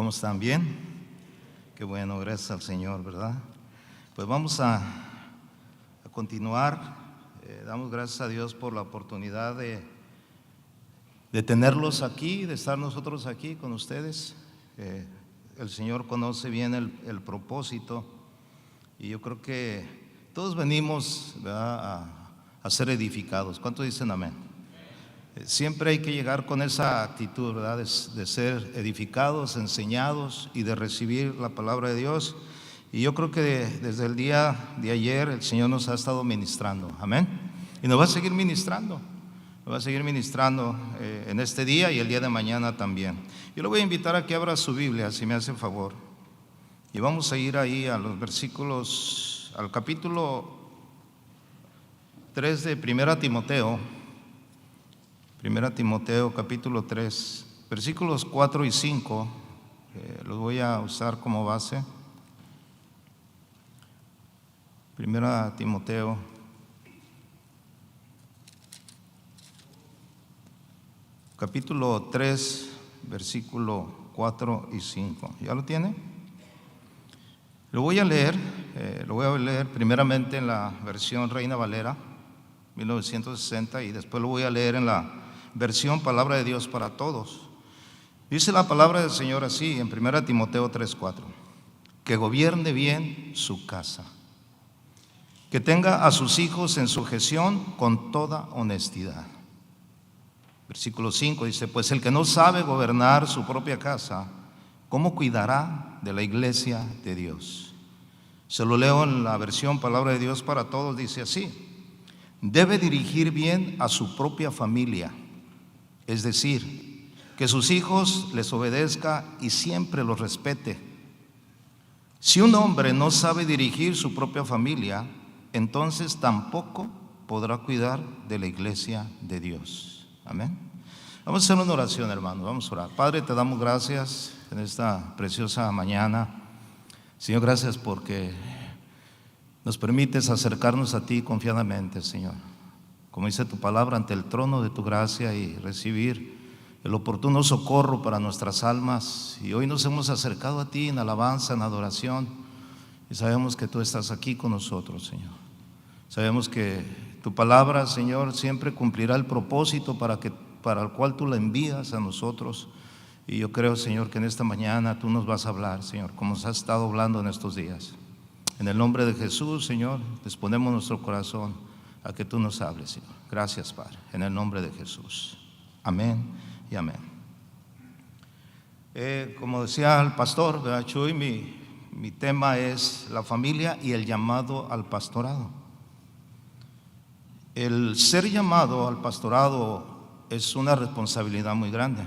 ¿Cómo están? ¿Bien? Qué bueno, gracias al Señor, ¿verdad? Pues vamos a continuar. Damos gracias a Dios por la oportunidad de tenerlos aquí, de estar nosotros aquí con ustedes. El Señor conoce bien el propósito y yo creo que todos venimos, ¿verdad?, a ser edificados. ¿Cuántos dicen amén? Siempre hay que llegar con esa actitud, ¿verdad?, de ser edificados, enseñados y de recibir la palabra de Dios. Y yo creo que desde el día de ayer el Señor nos ha estado ministrando, amén. Y nos va a seguir ministrando, en este día y el día de mañana también. Yo le voy a invitar a que abra su Biblia, si me hace favor. Y vamos a ir ahí a los versículos, al capítulo 3 de 1 Timoteo. 1 Timoteo capítulo 3, versículos 4 y 5, los voy a usar como base. 1 Timoteo capítulo 3, versículo 4 y 5. ¿Ya lo tiene? Lo voy a leer primeramente en la versión Reina Valera 1960 y después lo voy a leer en la versión Palabra de Dios para Todos. Dice la palabra del Señor así en 1 Timoteo 3:4: que gobierne bien su casa, que tenga a sus hijos en sujeción con toda honestidad. Versículo 5 dice: pues el que no sabe gobernar su propia casa, ¿cómo cuidará de la iglesia de Dios? Se lo leo en la versión Palabra de Dios para Todos, dice así: debe dirigir bien a su propia familia, es decir, que sus hijos les obedezca y siempre los respete. Si un hombre no sabe dirigir su propia familia, entonces tampoco podrá cuidar de la iglesia de Dios. Amén. Vamos a hacer una oración, hermano. Vamos a orar. Padre, te damos gracias en esta preciosa mañana. Señor, gracias porque nos permites acercarnos a ti confiadamente, Señor, como dice tu palabra, ante el trono de tu gracia y recibir el oportuno socorro para nuestras almas. Y hoy nos hemos acercado a ti en alabanza, en adoración, y sabemos que tú estás aquí con nosotros, Señor. Sabemos que tu palabra, Señor, siempre cumplirá el propósito para el cual tú la envías a nosotros. Y yo creo, Señor, que en esta mañana tú nos vas a hablar, Señor, como nos has estado hablando en estos días. En el nombre de Jesús, Señor, disponemos nuestro corazón a que tú nos hables, Señor. Gracias, Padre, en el nombre de Jesús. Amén y amén. Como decía el pastor, ¿verdad, Chuy? Mi tema es la familia y el llamado al pastorado. El ser llamado al pastorado es una responsabilidad muy grande.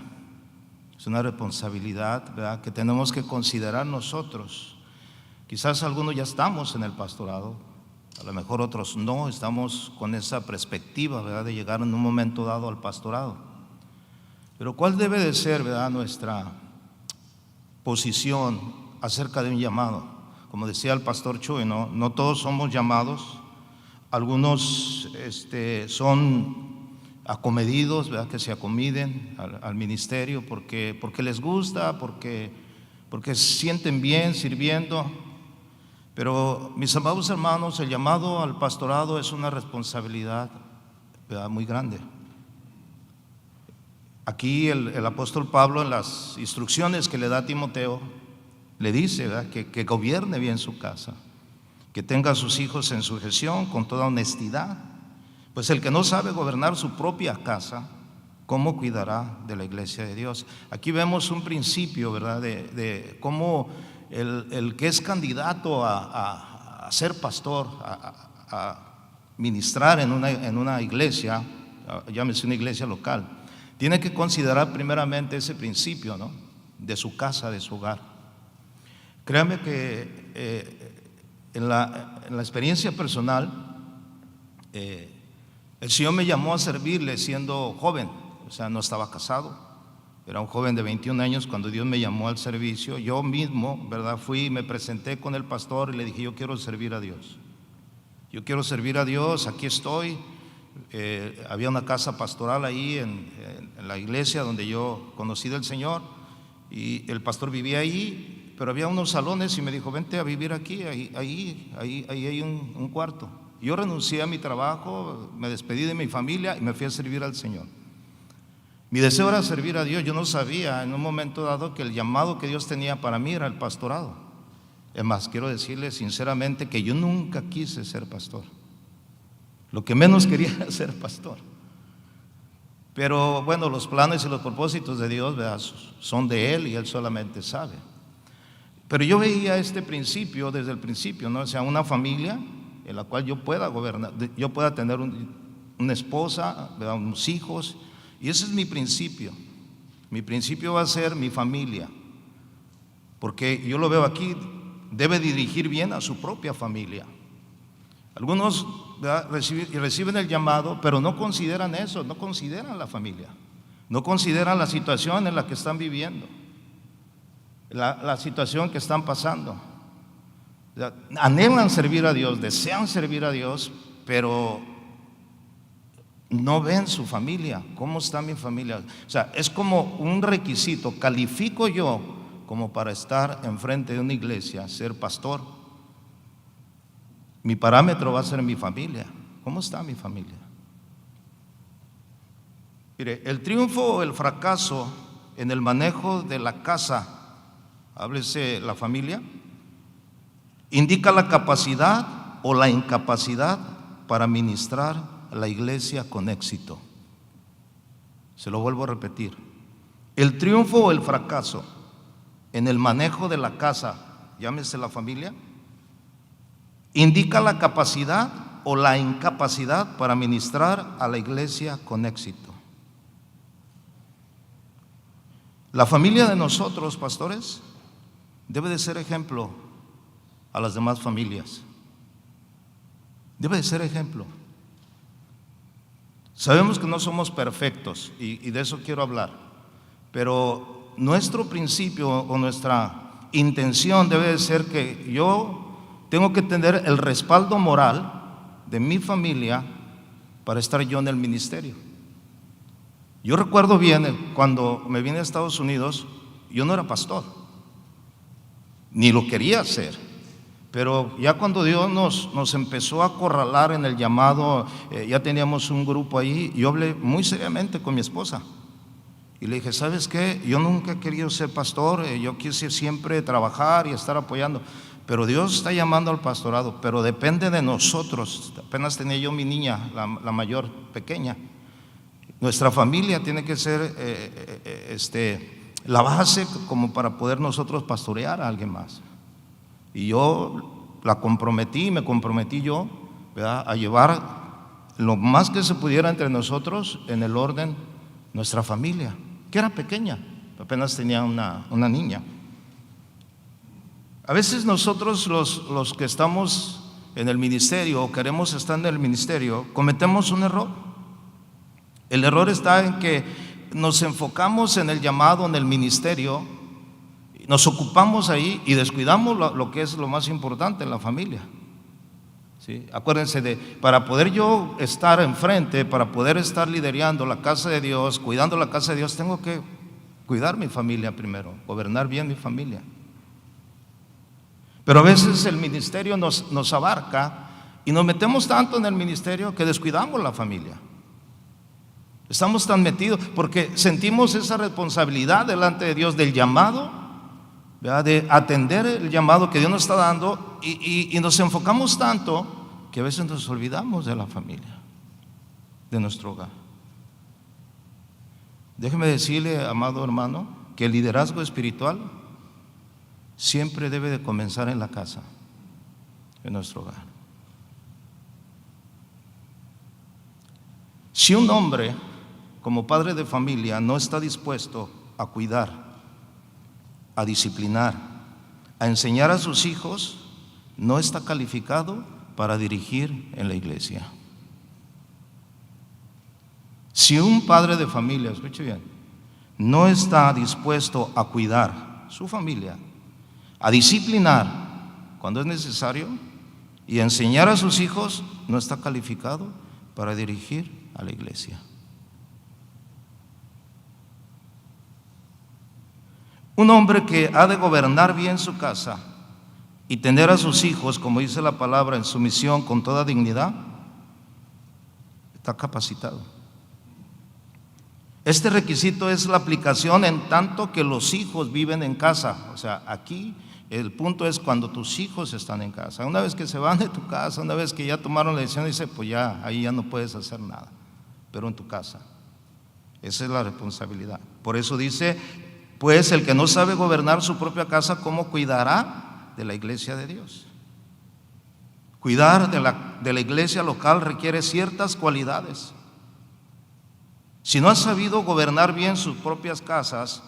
Es una responsabilidad, ¿verdad?, que tenemos que considerar nosotros. Quizás algunos ya estamos en el pastorado, a lo mejor otros no estamos con esa perspectiva, ¿verdad?, de llegar en un momento dado al pastorado. Pero ¿cuál debe de ser, ¿verdad?, nuestra posición acerca de un llamado? Como decía el pastor Chuy, no todos somos llamados. Algunos son acomedidos, ¿verdad?, que se acomiden al ministerio porque les gusta, porque se sienten bien sirviendo. Pero mis amados hermanos, el llamado al pastorado es una responsabilidad, ¿verdad?, muy grande. Aquí el apóstol Pablo, en las instrucciones que le da a Timoteo, le dice, ¿verdad?, que gobierne bien su casa, que tenga a sus hijos en sujeción con toda honestidad. Pues el que no sabe gobernar su propia casa, ¿cómo cuidará de la iglesia de Dios? Aquí vemos un principio, ¿verdad?, de cómo el que es candidato a ser pastor, a ministrar en una iglesia, llámese una iglesia local, tiene que considerar primeramente ese principio, ¿no?, de su casa, de su hogar. Créame que en la experiencia personal, el Señor me llamó a servirle siendo joven, o sea, no estaba casado. Era un joven de 21 años cuando Dios me llamó al servicio. Yo mismo, ¿verdad?, fui y me presenté con el pastor y le dije: yo quiero servir a Dios. Yo quiero servir a Dios, aquí estoy. Había una casa pastoral ahí en la iglesia donde yo conocí del Señor. y el pastor vivía ahí, pero había unos salones y me dijo, vente a vivir aquí, ahí hay un cuarto. Yo renuncié a mi trabajo, me despedí de mi familia y me fui a servir al Señor. Mi deseo era servir a Dios. Yo no sabía en un momento dado que el llamado que Dios tenía para mí era el pastorado. Es más, quiero decirles sinceramente que yo nunca quise ser pastor. Lo que menos quería era ser pastor. Pero bueno, los planes y los propósitos de Dios, ¿verdad?, son de Él y Él solamente sabe. Pero yo veía este principio desde el principio, ¿no? O sea, una familia en la cual yo pueda gobernar, yo pueda tener una esposa, ¿verdad?, unos hijos, y ese es mi principio. Mi principio va a ser mi familia, porque yo lo veo aquí, debe dirigir bien a su propia familia. Algunos, ¿verdad?, reciben el llamado, pero no consideran eso, no consideran la familia, no consideran la situación en la que están viviendo, la situación que están pasando. Anhelan servir a Dios, desean servir a Dios, pero no ven su familia. ¿Cómo está mi familia? O sea, es como un requisito. ¿Califico yo como para estar enfrente de una iglesia, ser pastor? Mi parámetro va a ser mi familia. ¿Cómo está mi familia? Mire, el triunfo o el fracaso en el manejo de la casa, háblese la familia, indica la capacidad o la incapacidad para ministrar a la iglesia con éxito. Se lo vuelvo a repetir. El triunfo o el fracaso en el manejo de la casa, llámese la familia, indica la capacidad o la incapacidad para ministrar a la iglesia con éxito. La familia de nosotros, pastores, debe de ser ejemplo a las demás familias. Debe de ser ejemplo. Sabemos que no somos perfectos y de eso quiero hablar, pero nuestro principio o nuestra intención debe de ser que yo tengo que tener el respaldo moral de mi familia para estar yo en el ministerio. Yo recuerdo bien cuando me vine a Estados Unidos, yo no era pastor, ni lo quería hacer. Pero ya cuando Dios nos empezó a acorralar en el llamado, ya teníamos un grupo ahí, yo hablé muy seriamente con mi esposa y le dije, ¿sabes qué? Yo nunca he querido ser pastor, yo quise siempre trabajar y estar apoyando, pero Dios está llamando al pastorado, pero depende de nosotros. Apenas tenía yo mi niña, la mayor, pequeña. Nuestra familia tiene que ser la base como para poder nosotros pastorear a alguien más. Y yo me comprometí yo, ¿verdad?, a llevar lo más que se pudiera entre nosotros en el orden nuestra familia, que era pequeña, apenas tenía una niña. A veces nosotros los que estamos en el ministerio o queremos estar en el ministerio, cometemos un error. El error está en que nos enfocamos en el llamado, en el ministerio, nos ocupamos ahí y descuidamos lo que es lo más importante en la familia. ¿Sí? Acuérdense para poder yo estar enfrente, para poder estar liderando la casa de Dios, cuidando la casa de Dios, tengo que cuidar mi familia primero, gobernar bien mi familia. Pero a veces el ministerio nos abarca y nos metemos tanto en el ministerio que descuidamos la familia. Estamos tan metidos porque sentimos esa responsabilidad delante de Dios del llamado, ¿verdad?, de atender el llamado que Dios nos está dando y nos enfocamos tanto que a veces nos olvidamos de la familia, de nuestro hogar. Déjeme decirle, amado hermano, que el liderazgo espiritual siempre debe de comenzar en la casa, en nuestro hogar. Si un hombre, como padre de familia, no está dispuesto a cuidar, a disciplinar, a enseñar a sus hijos, no está calificado para dirigir en la iglesia. Si un padre de familia, escuche bien, no está dispuesto a cuidar su familia, a disciplinar cuando es necesario y a enseñar a sus hijos, no está calificado para dirigir a la iglesia. Un hombre que ha de gobernar bien su casa y tener a sus hijos, como dice la palabra, en sumisión con toda dignidad, está capacitado. Este requisito es la aplicación en tanto que los hijos viven en casa. O sea, aquí el punto es cuando tus hijos están en casa. Una vez que se van de tu casa, una vez que ya tomaron la decisión, dice, pues ya, ahí ya no puedes hacer nada, pero en tu casa. Esa es la responsabilidad. Por eso dice, pues el que no sabe gobernar su propia casa, ¿cómo cuidará de la iglesia de Dios? Cuidar de la iglesia local requiere ciertas cualidades. Si no han sabido gobernar bien sus propias casas,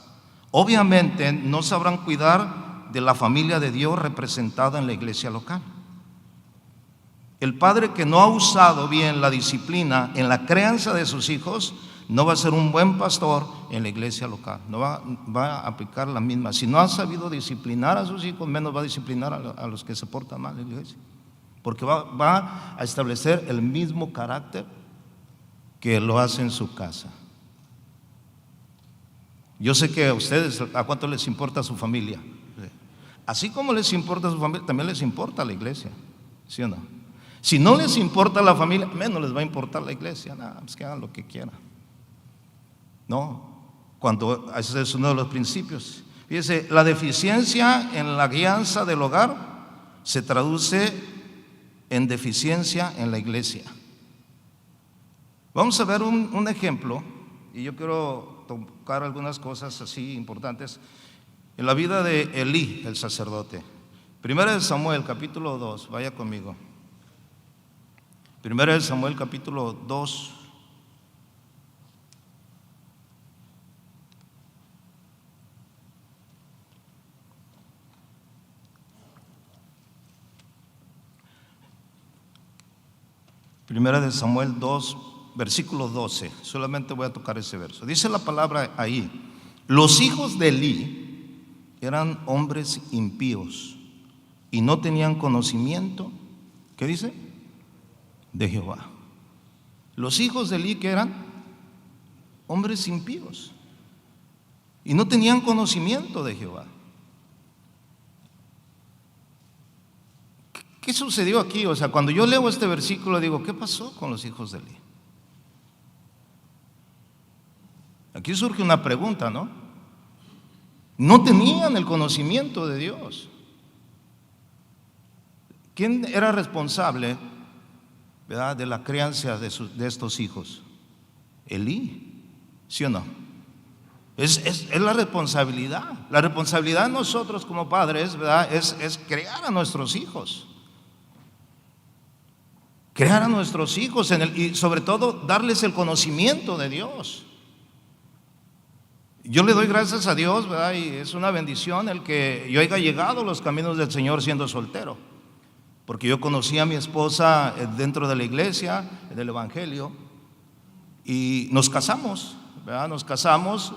obviamente no sabrán cuidar de la familia de Dios representada en la iglesia local. El padre que no ha usado bien la disciplina en la crianza de sus hijos no va a ser un buen pastor en la iglesia local, no va a aplicar la misma. Si no ha sabido disciplinar a sus hijos, menos va a disciplinar a los que se portan mal en la iglesia, porque va a establecer el mismo carácter que lo hace en su casa. Yo sé que a ustedes, ¿a cuánto les importa su familia? Así como les importa su familia, también les importa la iglesia, ¿sí o no? Si no les importa la familia, menos les va a importar la iglesia. Nada, pues que hagan lo que quieran. No, cuando ese es uno de los principios. Fíjese, la deficiencia en la guianza del hogar se traduce en deficiencia en la iglesia. Vamos a ver un ejemplo, y yo quiero tocar algunas cosas así importantes en la vida de Elí, el sacerdote. Primera de Samuel, capítulo 2, vaya conmigo. Primera de Samuel, capítulo 2. Primera de Samuel 2, versículo 12. Solamente voy a tocar ese verso. Dice la palabra ahí: los hijos de Elí eran hombres impíos y no tenían conocimiento, ¿qué dice? De Jehová. Los hijos de Elí, que eran hombres impíos y no tenían conocimiento de Jehová. ¿Qué sucedió aquí? O sea, cuando yo leo este versículo digo, ¿qué pasó con los hijos de Elí? Aquí surge una pregunta, ¿no? No tenían el conocimiento de Dios. ¿Quién era responsable, verdad, de la crianza de estos hijos? Elí, ¿sí o no? Es la responsabilidad. La responsabilidad de nosotros como padres, ¿verdad? Es criar a nuestros hijos. Crear a nuestros hijos y sobre todo darles el conocimiento de Dios. Yo le doy gracias a Dios, ¿verdad? Y es una bendición el que yo haya llegado a los caminos del Señor siendo soltero, porque yo conocí a mi esposa dentro de la iglesia, del evangelio, y nos casamos, ¿verdad? Nos casamos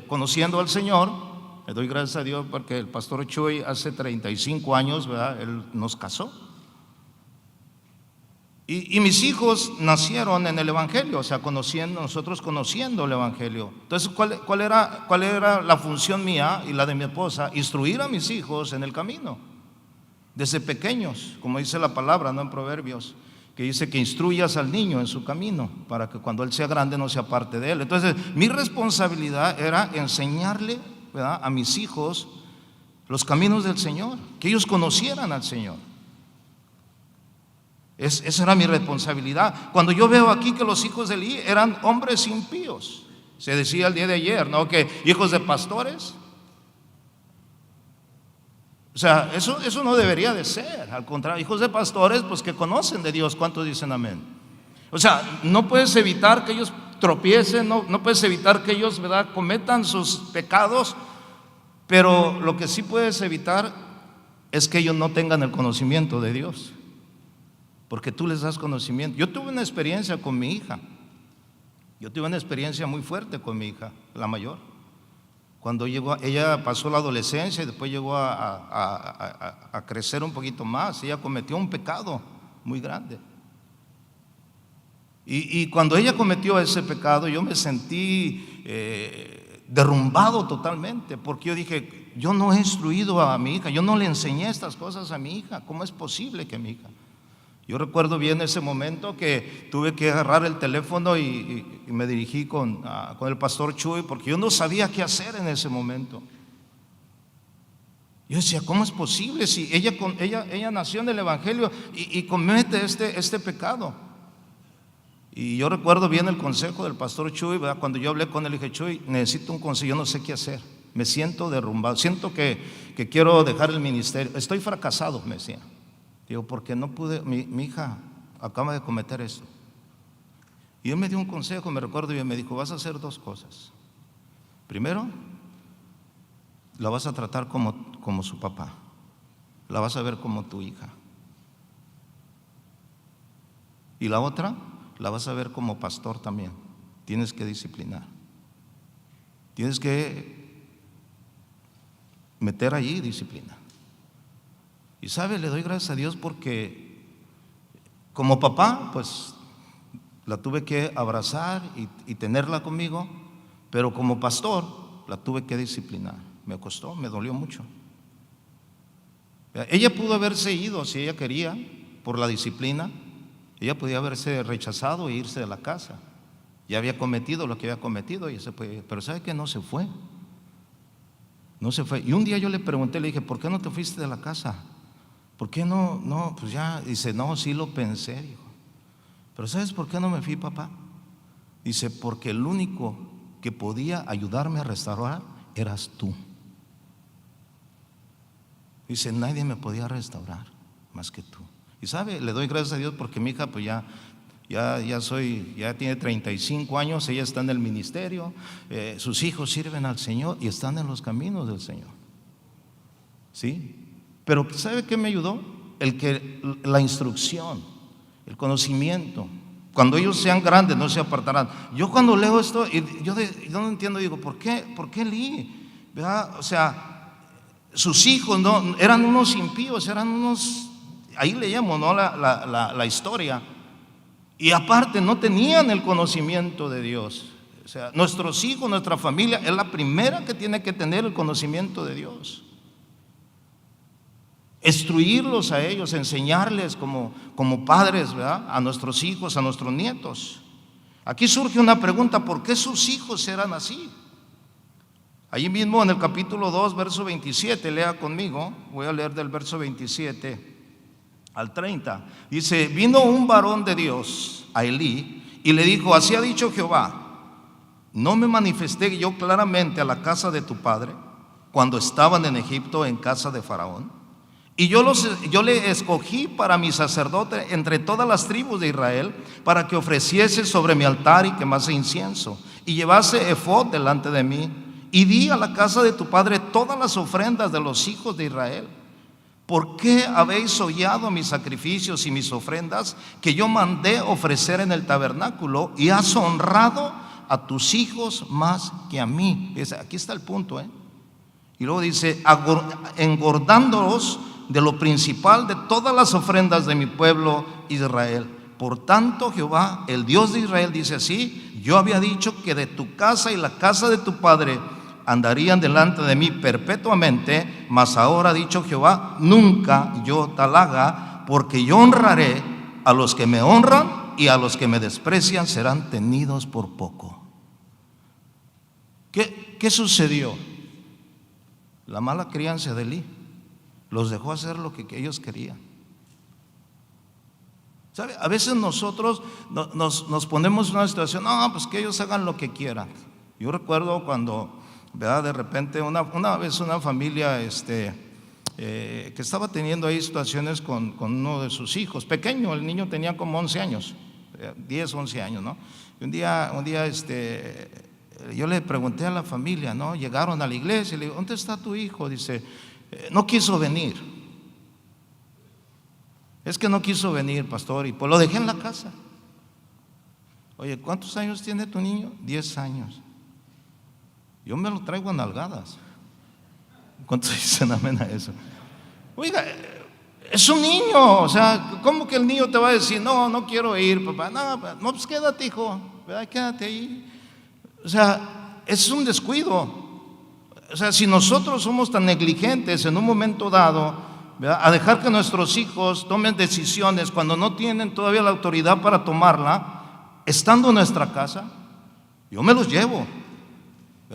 conociendo al Señor. Le doy gracias a Dios porque el pastor Chuy hace 35 años, ¿verdad? Él nos casó. Y mis hijos nacieron en el evangelio, o sea, nosotros conociendo el evangelio. Entonces, ¿cuál era la función mía y la de mi esposa? Instruir a mis hijos en el camino, desde pequeños, como dice la palabra, ¿no? En Proverbios, que dice que instruyas al niño en su camino, para que cuando él sea grande no se aparte de él. Entonces, mi responsabilidad era enseñarle, ¿verdad?, a mis hijos los caminos del Señor, que ellos conocieran al Señor. Esa era mi responsabilidad. Cuando yo veo aquí que los hijos de Elí eran hombres impíos, se decía el día de ayer, ¿no?, que hijos de pastores. O sea, eso no debería de ser. Al contrario, hijos de pastores, pues que conocen de Dios. ¿Cuántos dicen amén? O sea, no puedes evitar que ellos tropiecen, no puedes evitar que ellos, ¿verdad?, cometan sus pecados, pero lo que sí puedes evitar es que ellos no tengan el conocimiento de Dios, porque tú les das conocimiento. Yo tuve una experiencia con mi hija. Yo tuve una experiencia muy fuerte con mi hija, la mayor. Cuando ella pasó la adolescencia y después llegó a crecer un poquito más, ella cometió un pecado muy grande. Y cuando ella cometió ese pecado, yo me sentí derrumbado totalmente, porque yo dije, yo no he instruido a mi hija, yo no le enseñé estas cosas a mi hija. ¿Cómo es posible que mi hija? Yo recuerdo bien ese momento que tuve que agarrar el teléfono y me dirigí con el pastor Chuy, porque yo no sabía qué hacer en ese momento. Yo decía, ¿cómo es posible si ella nació en el Evangelio y comete este pecado? Y yo recuerdo bien el consejo del pastor Chuy, ¿verdad? Cuando yo hablé con él, dije, Chuy, necesito un consejo, yo no sé qué hacer, me siento derrumbado, siento que quiero dejar el ministerio, estoy fracasado, me decía. Digo, porque no pude, mi hija acaba de cometer esto. Y él me dio un consejo, me recuerdo bien, me dijo, vas a hacer dos cosas. Primero, la vas a tratar como su papá, la vas a ver como tu hija. Y la otra, la vas a ver como pastor también. Tienes que disciplinar, tienes que meter allí disciplina. Y sabe, le doy gracias a Dios porque como papá, pues la tuve que abrazar y tenerla conmigo, pero como pastor la tuve que disciplinar. Me costó, me dolió mucho. Ella pudo haberse ido si ella quería, por la disciplina. Ella podía haberse rechazado e irse de la casa. Ya había cometido lo que había cometido y pero ¿sabe qué? No se fue. No se fue. Y un día yo le pregunté, le dije, ¿por qué no te fuiste de la casa? ¿Por qué no? No, pues ya. Dice, no, sí lo pensé, dijo. Pero ¿sabes por qué no me fui, papá? Dice, porque el único que podía ayudarme a restaurar eras tú. Dice, nadie me podía restaurar más que tú. Y sabe, le doy gracias a Dios porque mi hija pues ya tiene 35 años, ella está en el ministerio, sus hijos sirven al Señor y están en los caminos del Señor. ¿Sí? Pero ¿sabe qué me ayudó? La instrucción, el conocimiento. Cuando ellos sean grandes no se apartarán. Yo cuando leo esto, yo no entiendo, digo, ¿por qué Lee? ¿Verdad? O sea, sus hijos no eran unos impíos, eran unos, ahí leíamos, ¿no? la historia. Y aparte no tenían el conocimiento de Dios. O sea, nuestros hijos, nuestra familia es la primera que tiene que tener el conocimiento de Dios. Instruirlos a ellos, enseñarles como padres, ¿verdad? A nuestros hijos, a nuestros nietos. Aquí surge una pregunta, ¿por qué sus hijos eran así? Allí mismo en el capítulo 2, verso 27, lea conmigo, voy a leer del verso 27 al 30. Dice, vino un varón de Dios a Elí y le dijo, así ha dicho Jehová, ¿no me manifesté yo claramente a la casa de tu padre cuando estaban en Egipto en casa de Faraón? Y yo le escogí para mi sacerdote entre todas las tribus de Israel, para que ofreciese sobre mi altar y quemase incienso, y llevase efod delante de mí. Y di a la casa de tu padre todas las ofrendas de los hijos de Israel. ¿Por qué habéis hollado mis sacrificios y mis ofrendas que yo mandé ofrecer en el tabernáculo, y has honrado a tus hijos más que a mí? Aquí está el punto, Y luego dice, engordándoos de lo principal de todas las ofrendas de mi pueblo Israel. Por tanto, Jehová, el Dios de Israel, dice así, yo había dicho que de tu casa y la casa de tu padre andarían delante de mí perpetuamente, mas ahora ha dicho Jehová, nunca yo tal haga, porque yo honraré a los que me honran, y a los que me desprecian serán tenidos por poco. ¿Qué sucedió? La mala crianza de Elí los dejó hacer lo que ellos querían. ¿Sabe? A veces nosotros nos ponemos en una situación, no, pues que ellos hagan lo que quieran. Yo recuerdo cuando, ¿verdad? De repente una vez una familia que estaba teniendo ahí situaciones con uno de sus hijos, pequeño, el niño tenía como 11 años, 10, 11 años, ¿no? Y un día yo le pregunté a la familia, ¿no? Llegaron a la iglesia y le digo, ¿dónde está tu hijo? Dice, no quiso venir. Es que no quiso venir, pastor, y pues lo dejé en la casa. Oye, ¿cuántos años tiene tu niño? 10 años. Yo me lo traigo a nalgadas. ¿Cuántos dicen amén a eso? Oiga, es un niño, o sea, ¿cómo que el niño te va a decir, no quiero ir, papá? No, pues quédate, hijo, ¿verdad? Quédate ahí. O sea, es un descuido. O sea, si nosotros somos tan negligentes en un momento dado, ¿verdad?, a dejar que nuestros hijos tomen decisiones cuando no tienen todavía la autoridad para tomarla, estando en nuestra casa, yo me los llevo.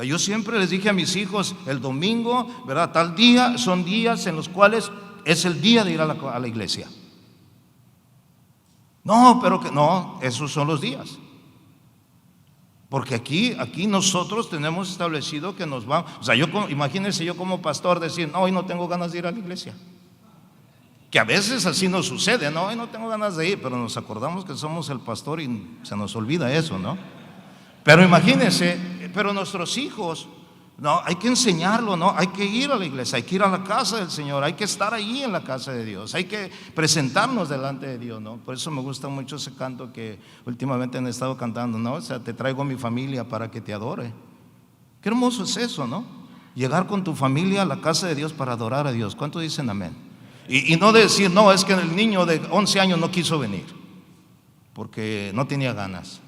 Yo siempre les dije a mis hijos, el domingo, ¿verdad?, tal día, son días en los cuales es el día de ir a la iglesia. No, pero que no, esos son los días. Porque aquí nosotros tenemos establecido que nos vamos. O sea, imagínense yo como pastor decir, no, hoy no tengo ganas de ir a la iglesia. Que a veces así nos sucede, no, hoy no tengo ganas de ir, pero nos acordamos que somos el pastor y se nos olvida eso, ¿no? Pero imagínense, pero nuestros hijos, no, hay que enseñarlo, no, hay que ir a la iglesia, hay que ir a la casa del Señor, hay que estar ahí en la casa de Dios, hay que presentarnos delante de Dios, ¿no? Por eso me gusta mucho ese canto que últimamente han estado cantando, ¿no? O sea, te traigo a mi familia para que te adore. Qué hermoso es eso, ¿no? Llegar con tu familia a la casa de Dios para adorar a Dios. ¿Cuántos dicen amén? Y no decir, no, es que el niño de 11 años no quiso venir porque no tenía ganas.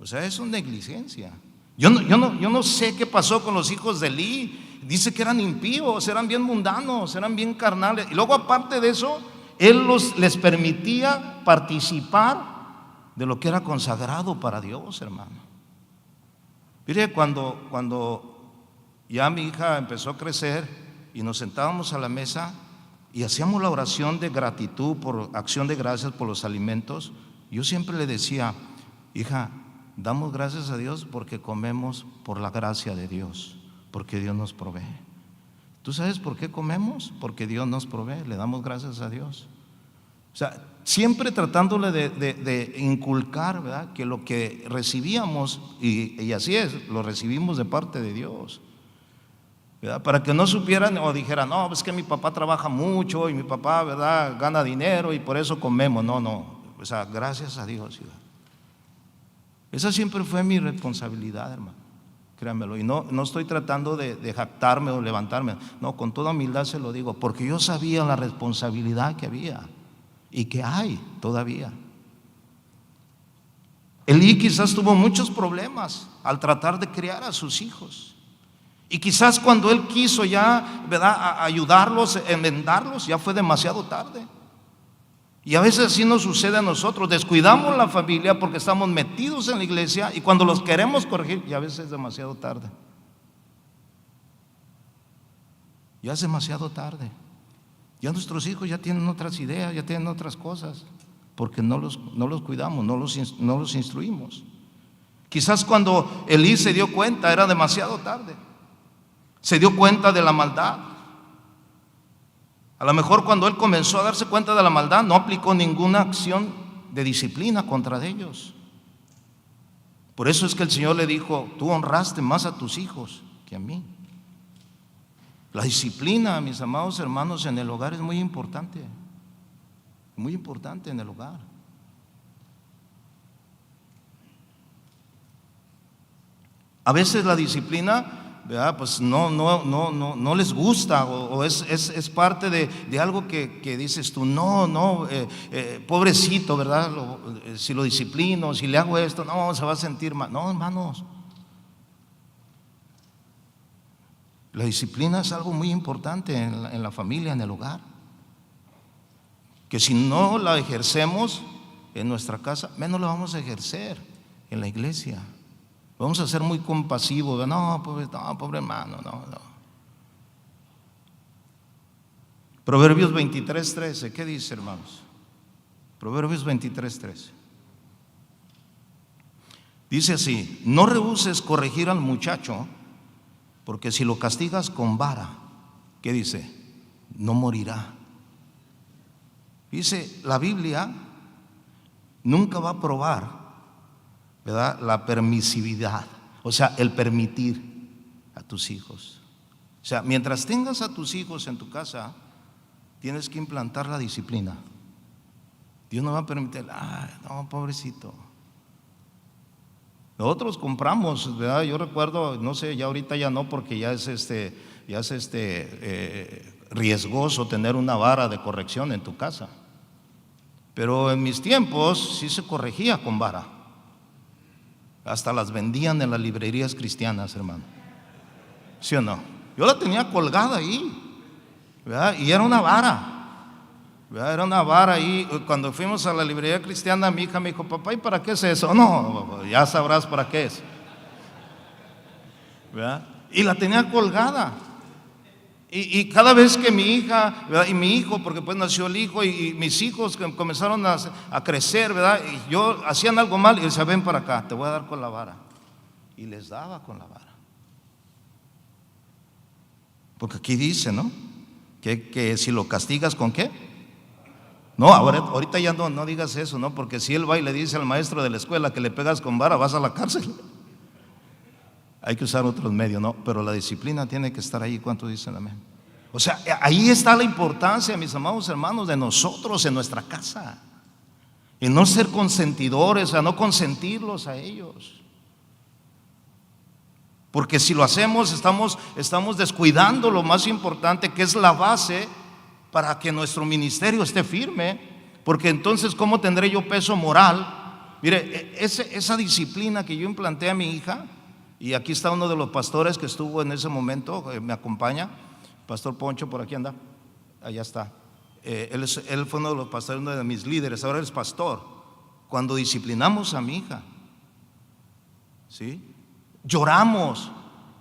O sea, es una negligencia. Yo no sé qué pasó con los hijos de Elí. Dice que eran impíos, eran bien mundanos, eran bien carnales. Y luego, aparte de eso, él les permitía participar de lo que era consagrado para Dios, hermano. Mire, cuando ya mi hija empezó a crecer y nos sentábamos a la mesa y hacíamos la oración de gratitud por acción de gracias por los alimentos, yo siempre le decía, hija, damos gracias a Dios porque comemos por la gracia de Dios, porque Dios nos provee. ¿Tú sabes por qué comemos? Porque Dios nos provee, le damos gracias a Dios. O sea, siempre tratándole de inculcar, ¿verdad?, que lo que recibíamos, y así es, lo recibimos de parte de Dios, ¿verdad? Para que no supieran o dijeran, no, es que mi papá trabaja mucho y mi papá, ¿verdad?, gana dinero y por eso comemos. No, o sea, gracias a Dios, ¿verdad? Esa siempre fue mi responsabilidad, hermano, créanmelo. Y no estoy tratando de jactarme o levantarme, no, con toda humildad se lo digo, porque yo sabía la responsabilidad que había y que hay todavía. Elí quizás tuvo muchos problemas al tratar de criar a sus hijos. Y quizás cuando él quiso ya, ¿verdad?, ayudarlos, enmendarlos, ya fue demasiado tarde. Y a veces así nos sucede a nosotros, descuidamos la familia porque estamos metidos en la iglesia y cuando los queremos corregir, ya a veces es demasiado tarde. Ya es demasiado tarde. Ya nuestros hijos ya tienen otras ideas, ya tienen otras cosas, porque no los cuidamos, no los instruimos. Quizás cuando Elí se dio cuenta era demasiado tarde. Se dio cuenta de la maldad. A lo mejor cuando él comenzó a darse cuenta de la maldad, no aplicó ninguna acción de disciplina contra ellos. Por eso es que el Señor le dijo, tú honraste más a tus hijos que a mí. La disciplina, mis amados hermanos, en el hogar es muy importante en el hogar. A veces la disciplina, ¿verdad?, pues no les gusta o es parte de algo que dices tú, pobrecito, ¿verdad? Si lo disciplino, si le hago esto, no, se va a sentir mal. No, hermanos, la disciplina es algo muy importante en la familia, en el hogar, que si no la ejercemos en nuestra casa, menos la vamos a ejercer en la iglesia. Vamos a ser muy compasivos, no, pobre hermano, no. Proverbios 23:13, ¿qué dice, hermanos? Proverbios 23:13. Dice así, no rehúses corregir al muchacho, porque si lo castigas con vara, ¿qué dice? No morirá. Dice, la Biblia nunca va a probar, ¿verdad?, la permisividad, o sea, el permitir a tus hijos. O sea, mientras tengas a tus hijos en tu casa, tienes que implantar la disciplina. Dios no va a permitir, no, pobrecito. Nosotros compramos, ¿verdad? Yo recuerdo, no sé, ya ahorita ya no, porque ya es riesgoso tener una vara de corrección en tu casa. Pero en mis tiempos sí se corregía con vara. Hasta las vendían en las librerías cristianas, hermano. ¿Sí o no? Yo la tenía colgada ahí, ¿verdad? Y era una vara, ¿verdad? Era una vara ahí. Cuando fuimos a la librería cristiana, mi hija me dijo: papá, ¿y para qué es eso? No, ya sabrás para qué es, ¿verdad? Y la tenía colgada. Y cada vez que mi hija, ¿verdad? Y mi hijo, porque pues nació el hijo, y mis hijos que comenzaron a crecer, ¿verdad? Y yo hacían algo mal y decía: ven para acá, te voy a dar con la vara. Y les daba con la vara. Porque aquí dice, ¿no? Que si lo castigas, ¿con qué? No, ahorita ya no digas eso, ¿no? Porque si él va y le dice al maestro de la escuela que le pegas con vara, vas a la cárcel. Hay que usar otros medios, ¿no? Pero la disciplina tiene que estar ahí. ¿Cuánto dicen amén? O sea, ahí está la importancia, mis amados hermanos, de nosotros en nuestra casa. Y no ser consentidores, a no consentirlos a ellos. Porque si lo hacemos, estamos descuidando lo más importante, que es la base para que nuestro ministerio esté firme. Porque entonces, ¿cómo tendré yo peso moral? Mire, esa disciplina que yo implanté a mi hija, y aquí está uno de los pastores que estuvo en ese momento, me acompaña, Pastor Poncho, por aquí anda, allá está. Él fue uno de los pastores, uno de mis líderes, ahora es pastor. Cuando disciplinamos a mi hija, ¿sí? Lloramos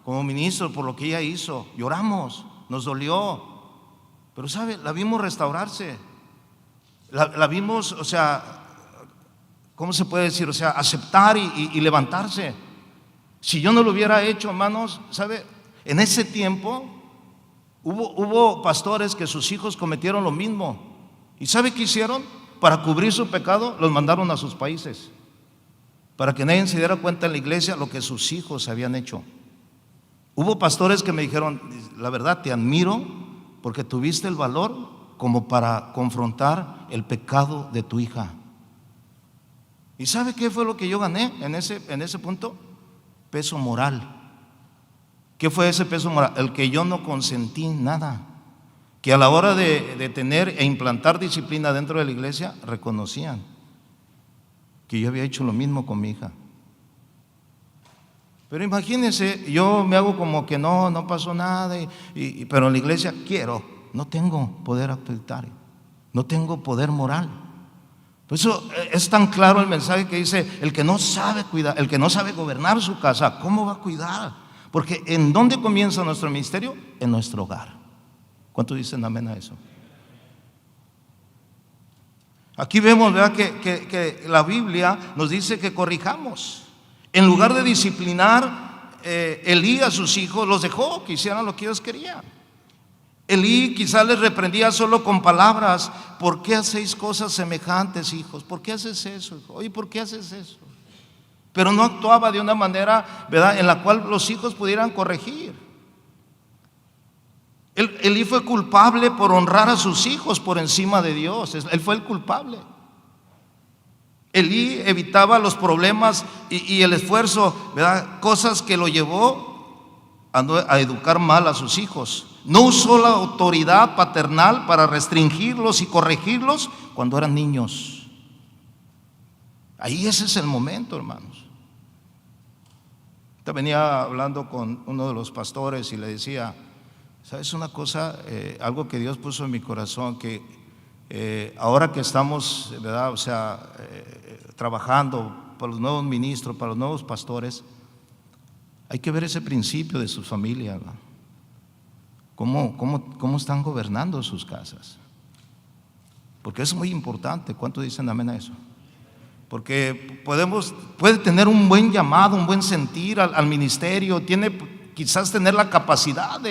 como ministro por lo que ella hizo, lloramos, nos dolió, pero ¿sabe? La vimos restaurarse, la vimos, o sea, ¿cómo se puede decir? O sea, aceptar y levantarse. Si yo no lo hubiera hecho, hermanos, ¿sabe? En ese tiempo hubo pastores que sus hijos cometieron lo mismo. ¿Y sabe qué hicieron? Para cubrir su pecado, los mandaron a sus países, para que nadie se diera cuenta en la iglesia lo que sus hijos habían hecho. Hubo pastores que me dijeron: la verdad, te admiro porque tuviste el valor como para confrontar el pecado de tu hija. ¿Y sabe qué fue lo que yo gané en ese punto? Peso moral. ¿Qué fue ese peso moral? El que yo no consentí nada, que a la hora de tener e implantar disciplina dentro de la iglesia, reconocían que yo había hecho lo mismo con mi hija. Pero imagínense, yo me hago como que no pasó nada, pero en la iglesia no tengo poder autoritario, no tengo poder moral. Por eso es tan claro el mensaje que dice: el que no sabe cuidar, el que no sabe gobernar su casa, ¿cómo va a cuidar? Porque ¿en dónde comienza nuestro ministerio? En nuestro hogar. ¿Cuántos dicen amén a eso? Aquí vemos, ¿verdad?, que la Biblia nos dice que corrijamos. En lugar de disciplinar, Elí a sus hijos los dejó que hicieran lo que ellos querían. Elí quizás les reprendía solo con palabras: ¿por qué hacéis cosas semejantes, hijos? ¿Por qué haces eso, hijo? Oye, ¿por qué haces eso? Pero no actuaba de una manera, ¿verdad?, en la cual los hijos pudieran corregir. Elí fue culpable por honrar a sus hijos por encima de Dios. Él fue el culpable. Elí evitaba los problemas y el esfuerzo, ¿verdad?, cosas que lo llevó a educar mal a sus hijos. No usó la autoridad paternal para restringirlos y corregirlos cuando eran niños. Ahí ese es el momento, hermanos. Venía hablando con uno de los pastores y le decía: ¿sabes una cosa? Algo que Dios puso en mi corazón, que ahora que estamos, ¿verdad?, o sea, trabajando para los nuevos ministros, para los nuevos pastores, hay que ver ese principio de su familia, ¿no? ¿Cómo están gobernando sus casas? Porque es muy importante. ¿Cuántos dicen amén a eso? Porque puede tener un buen llamado, un buen sentir al ministerio, quizás tener la capacidad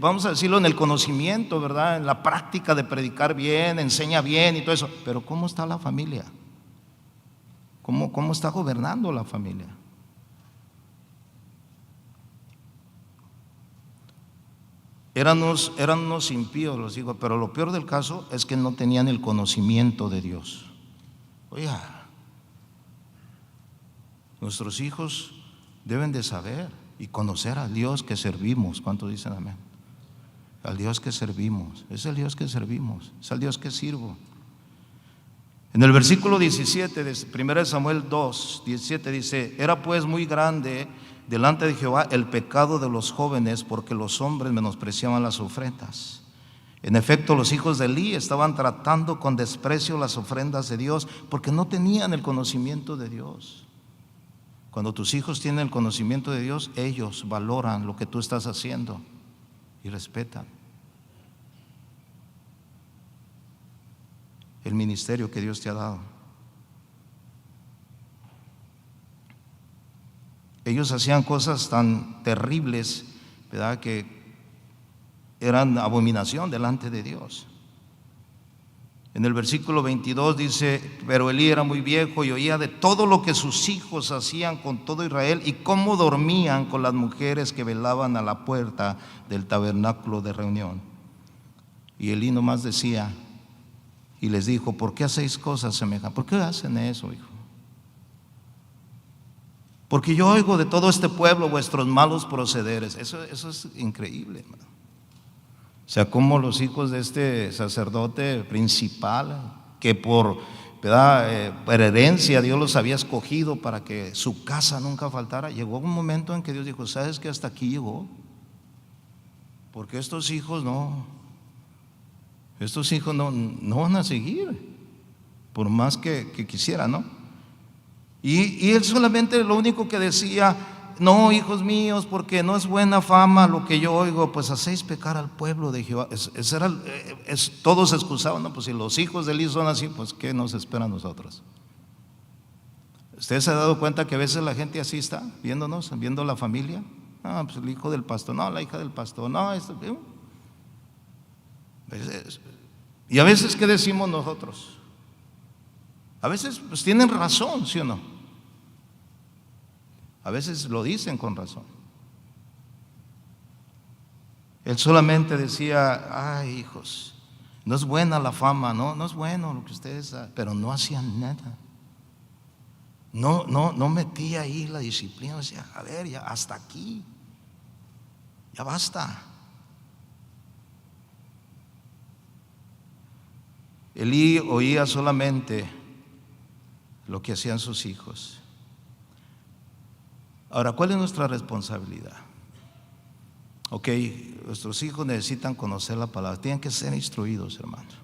vamos a decirlo, en el conocimiento, ¿verdad?, en la práctica de predicar bien, enseña bien y todo eso. Pero ¿cómo está la familia? ¿Cómo está gobernando la familia? Eran unos impíos los hijos, pero lo peor del caso es que no tenían el conocimiento de Dios. Oiga, nuestros hijos deben de saber y conocer al Dios que servimos. ¿Cuántos dicen amén? Al Dios que servimos, es el Dios que servimos, es el Dios que sirvo. En el versículo 17 de 1 Samuel 2, 17 dice: era pues muy grande delante de Jehová el pecado de los jóvenes, porque los hombres menospreciaban las ofrendas. En efecto, los hijos de Elí estaban tratando con desprecio las ofrendas de Dios, porque no tenían el conocimiento de Dios. Cuando tus hijos tienen el conocimiento de Dios, ellos valoran lo que tú estás haciendo y respetan el ministerio que Dios te ha dado. Ellos hacían cosas tan terribles, ¿verdad?, que eran abominación delante de Dios. En el versículo 22 dice: pero Elí era muy viejo y oía de todo lo que sus hijos hacían con todo Israel y cómo dormían con las mujeres que velaban a la puerta del tabernáculo de reunión. Y Elí nomás decía y les dijo: ¿por qué hacéis cosas semejantes? ¿Por qué hacen eso, hijo? Porque yo oigo de todo este pueblo vuestros malos procederes. Eso es increíble, hermano. O sea, como los hijos de este sacerdote principal, que por herencia Dios los había escogido para que su casa nunca faltara, llegó un momento en que Dios dijo: ¿sabes que hasta aquí llegó? Porque estos hijos no van a seguir, por más que quisieran, ¿no? Y él solamente lo único que decía: no, hijos míos, porque no es buena fama lo que yo oigo, pues hacéis pecar al pueblo de Jehová. Todos se excusaban, ¿no? Pues si los hijos de Elí son así, pues ¿qué nos espera a nosotros? ¿Usted se ha dado cuenta que a veces la gente así está, viéndonos, viendo la familia? Ah, pues el hijo del pastor, no, la hija del pastor, no, esto. Y a veces, ¿qué decimos nosotros? A veces pues tienen razón, ¿sí o no? A veces lo dicen con razón. Él solamente decía: ay, hijos, no es buena la fama, no es bueno lo que ustedes hacen, pero no hacían nada. No metía ahí la disciplina. Decía: a ver, ya hasta aquí, ya basta. Elí oía solamente lo que hacían sus hijos. Ahora, ¿cuál es nuestra responsabilidad? Ok, nuestros hijos necesitan conocer la palabra, tienen que ser instruidos, hermanos.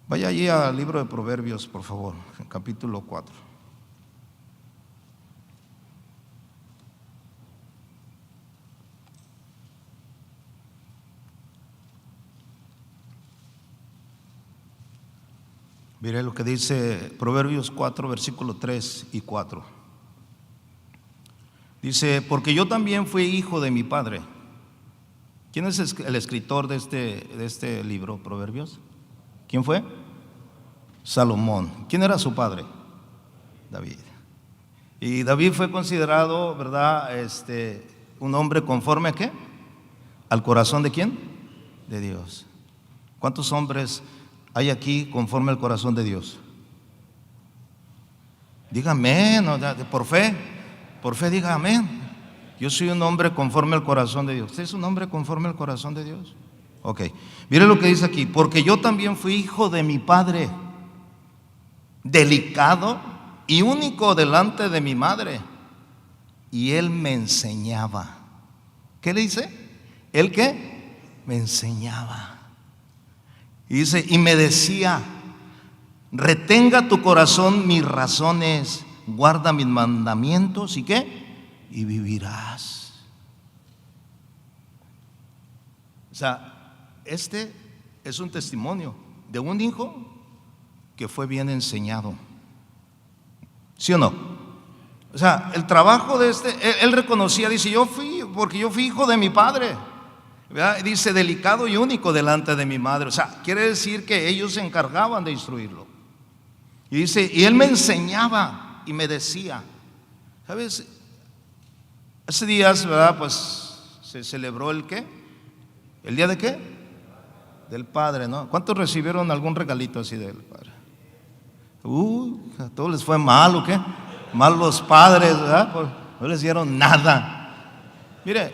Vaya allí al libro de Proverbios, por favor, en capítulo 4. Mire lo que dice Proverbios 4, versículo 3 y 4. Dice: porque yo también fui hijo de mi padre. ¿Quién es el escritor de este libro, Proverbios? ¿Quién fue? Salomón. ¿Quién era su padre? David. Y David fue considerado, ¿verdad?, un hombre conforme ¿a qué? ¿Al corazón de quién? De Dios. ¿Cuántos hombres hay aquí conforme al corazón de Dios? Dígame, no, por fe diga amén. Yo soy un hombre conforme al corazón de Dios. ¿Usted es un hombre conforme al corazón de Dios? Ok, mire lo que dice aquí: porque yo también fui hijo de mi padre, delicado y único delante de mi madre, y él me enseñaba. ¿Qué le dice? ¿Él qué? Me enseñaba. Y dice: y me decía: retenga tu corazón mis razones, guarda mis mandamientos, ¿y qué? Y vivirás. O sea, este es un testimonio de un hijo que fue bien enseñado. ¿Sí o no? O sea, el trabajo de él reconocía, dice: porque yo fui hijo de mi padre, ¿verdad? Dice: delicado y único delante de mi madre. O sea, quiere decir que ellos se encargaban de instruirlo. Y dice: y él me enseñaba y me decía. ¿Sabes? Hace días, ¿verdad?, pues se celebró ¿el qué? ¿El día de qué? Del Padre, ¿no? ¿Cuántos recibieron algún regalito así del Padre? A todos les fue mal, ¿o qué? Mal los padres, ¿verdad? Pues no les dieron nada. Mire,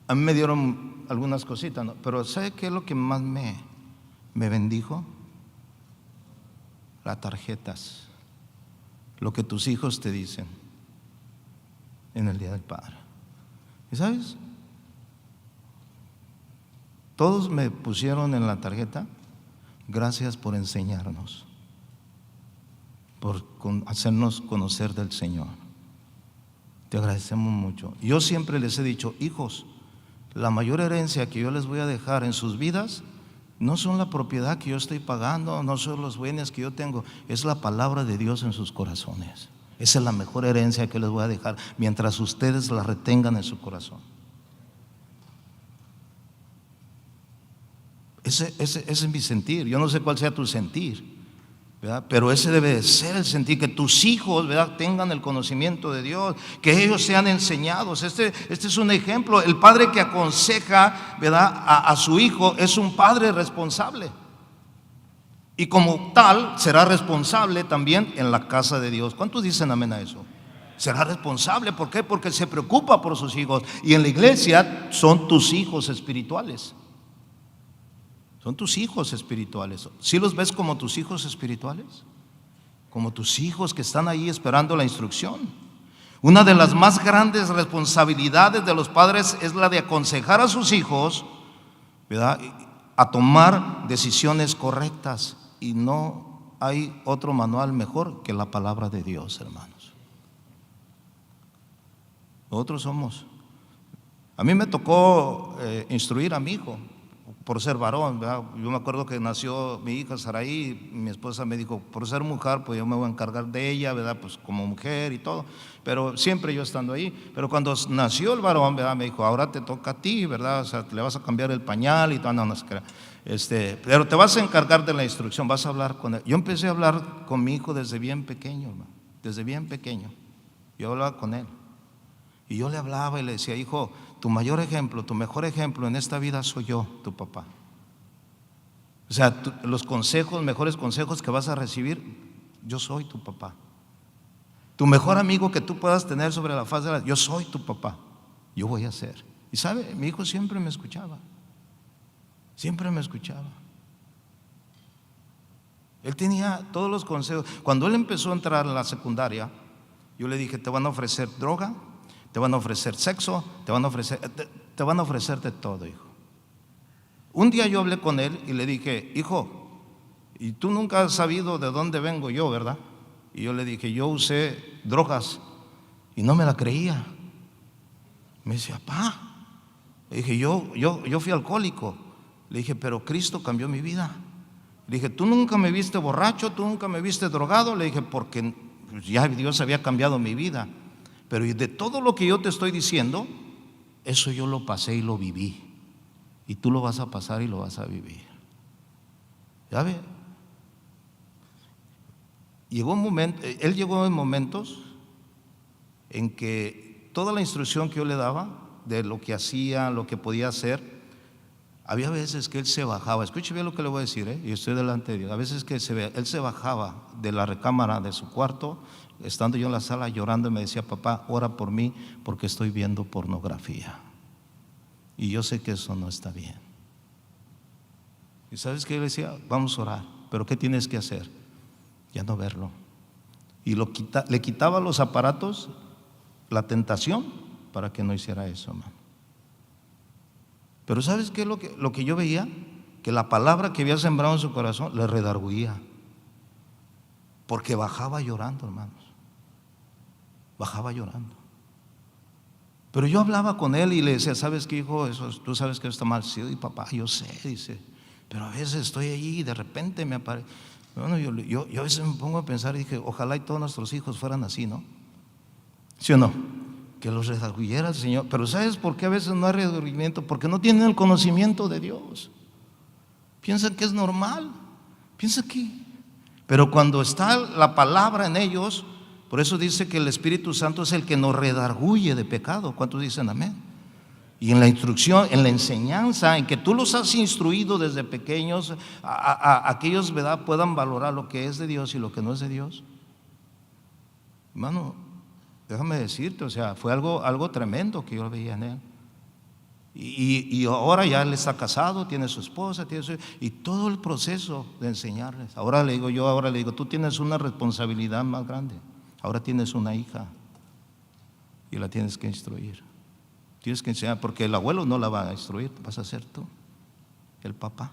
a mí me dieron algunas cositas, ¿no? Pero ¿sabe qué es lo que más me bendijo? Las tarjetas lo que tus hijos te dicen en el Día del Padre. ¿Y sabes? Todos me pusieron en la tarjeta: gracias por enseñarnos, por hacernos conocer del Señor. Te agradecemos mucho. Yo siempre les he dicho: hijos, la mayor herencia que yo les voy a dejar en sus vidas no son la propiedad que yo estoy pagando, no son los bienes que yo tengo, es la palabra de Dios en sus corazones. Esa es la mejor herencia que les voy a dejar mientras ustedes la retengan en su corazón. Ese es mi sentir. Yo no sé cuál sea tu sentir, ¿verdad? Pero ese debe de ser el sentir, que tus hijos, ¿verdad?, tengan el conocimiento de Dios, que ellos sean enseñados. Este es un ejemplo. El padre que aconseja, ¿verdad?, a su hijo es un padre responsable, y como tal será responsable también en la casa de Dios. ¿Cuántos dicen amén a eso? Será responsable. ¿Por qué? Porque se preocupa por sus hijos. Y en la iglesia son tus hijos espirituales. Son tus hijos espirituales. ¿Sí los ves como tus hijos espirituales? Como tus hijos que están ahí esperando la instrucción. Una de las más grandes responsabilidades de los padres es la de aconsejar a sus hijos, ¿verdad?, a tomar decisiones correctas. Y no hay otro manual mejor que la palabra de Dios, hermanos. Nosotros somos. A mí me tocó instruir a mi hijo por ser varón, ¿verdad? Yo me acuerdo que nació mi hija Saraí, y mi esposa me dijo: por ser mujer, pues yo me voy a encargar de ella, ¿verdad?, pues como mujer y todo, pero siempre yo estando ahí. Pero cuando nació el varón, ¿verdad?, me dijo: ahora te toca a ti, ¿verdad? O sea, le vas a cambiar el pañal y todo. No se crea. Pero te vas a encargar de la instrucción, vas a hablar con él. Yo empecé a hablar con mi hijo desde bien pequeño, hermano, desde bien pequeño. Yo hablaba con él, y yo le hablaba y le decía: hijo, tu mayor ejemplo, tu mejor ejemplo en esta vida soy yo, tu papá. O sea, los consejos, mejores consejos que vas a recibir, yo soy tu papá. Tu mejor amigo que tú puedas tener sobre la faz de la, yo soy tu papá, yo voy a ser. Y sabe, mi hijo siempre me escuchaba. Siempre me escuchaba. Él tenía todos los consejos. Cuando él empezó a entrar en la secundaria, yo le dije: te van a ofrecer droga, te van a ofrecer sexo, te van a ofrecer de todo, hijo. Un día yo hablé con él y le dije: hijo, y tú nunca has sabido de dónde vengo yo, ¿verdad? Y yo le dije: yo usé drogas, y no me la creía. Me decía: papá. Le dije: yo fui alcohólico. Le dije: pero Cristo cambió mi vida. Le dije: tú nunca me viste borracho, tú nunca me viste drogado. Le dije: porque ya Dios había cambiado mi vida. Pero de todo lo que yo te estoy diciendo, eso yo lo pasé y lo viví, y tú lo vas a pasar y lo vas a vivir. ¿Ya ve? Llegó un momento, él llegó en momentos en que toda la instrucción que yo le daba de lo que hacía, lo que podía hacer, había veces que él se bajaba. Escuche bien lo que le voy a decir, y estoy delante de Dios. A veces que él se bajaba de la recámara de su cuarto, estando yo en la sala llorando, y me decía: papá, ora por mí porque estoy viendo pornografía, y yo sé que eso no está bien. ¿Y sabes qué? Yo le decía: vamos a orar, pero ¿qué tienes que hacer? Ya no verlo. Y le quitaba los aparatos, la tentación, para que no hiciera eso, hermano. Pero ¿sabes qué es lo que yo veía? Que la palabra que había sembrado en su corazón le redarguía, porque bajaba llorando, hermanos. Bajaba llorando. Pero yo hablaba con él y le decía: ¿sabes qué, hijo? Tú sabes que eso está mal. Sí, papá, yo sé, dice, pero a veces estoy allí y de repente me aparece. Bueno, yo a veces me pongo a pensar y dije: ojalá y todos nuestros hijos fueran así, ¿no? ¿Sí o no? Que los redarguyera el Señor. Pero ¿sabes por qué a veces no hay redargüimiento? Porque no tienen el conocimiento de Dios. Piensan que es normal. Piensan que. Pero cuando está la palabra en ellos, por eso dice que el Espíritu Santo es el que nos redarguye de pecado. ¿Cuántos dicen amén? Y en la instrucción, en la enseñanza, en que tú los has instruido desde pequeños, a que ellos, ¿verdad?, puedan valorar lo que es de Dios y lo que no es de Dios. Hermano, déjame decirte, o sea, fue algo tremendo que yo veía en él. Y ahora ya él está casado, tiene su esposa, y todo el proceso de enseñarles. Ahora le digo, tú tienes una responsabilidad más grande. Ahora tienes una hija y la tienes que instruir. Tienes que enseñar, porque el abuelo no la va a instruir, vas a ser tú, el papá.